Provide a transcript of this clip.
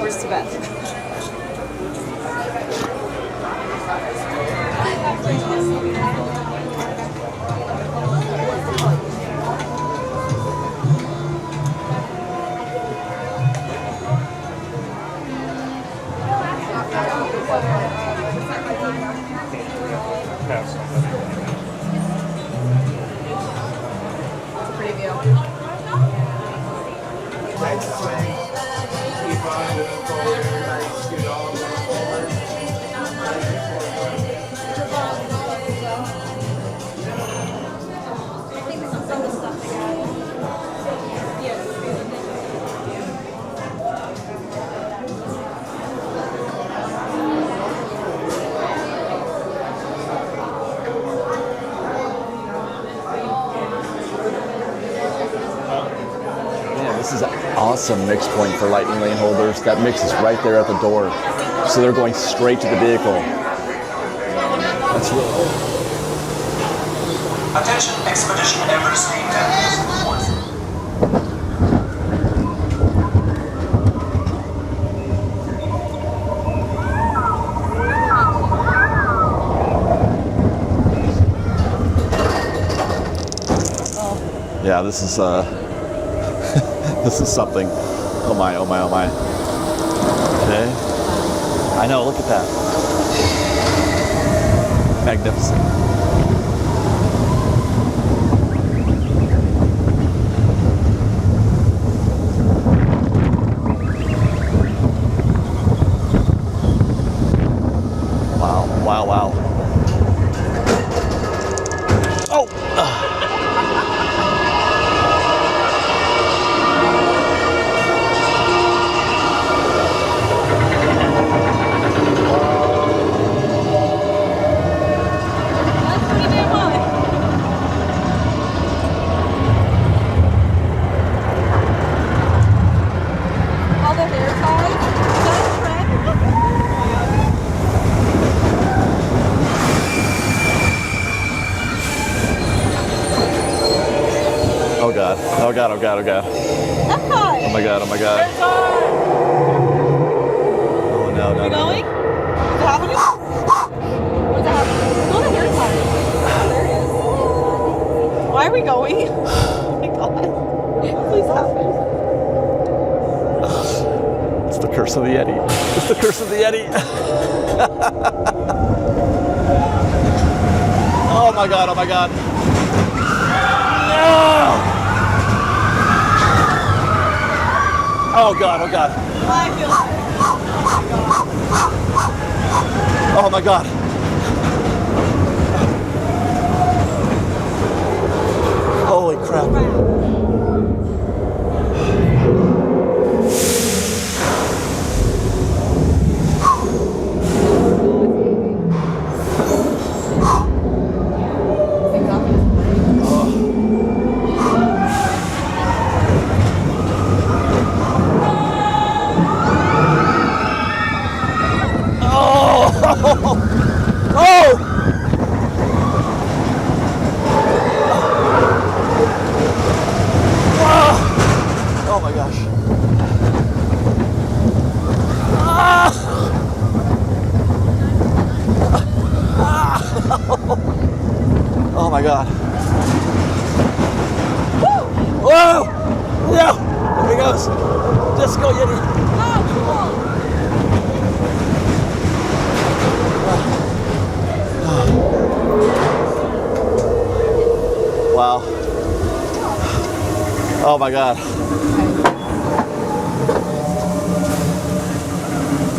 Where's Tibet? This is an awesome mix point for lightning lane holders. That mix is right there at the door. So they're going straight to the vehicle. That's really cool. Attention Expedition Everest team members. Yeah, this is this is something. Oh my, oh my, oh my. Okay. I know, look at that. Magnificent. Wow, wow, wow. Oh! Oh God, oh God, oh God, oh God. Oh my God, oh my God. Oh no, no, Are we no. going? What's happening? What's happening? Go to their side. There it is. Why are we going? Oh my God. Please happen. It's the curse of the Yeti. It's the curse of the Yeti. Oh my God, oh my God. No! Oh God, oh God. I feel like Oh my God. Holy crap. Oh my gosh. Oh my God. Whoa! Yeah! There he goes. Disco Yeti. Wow. Oh my God.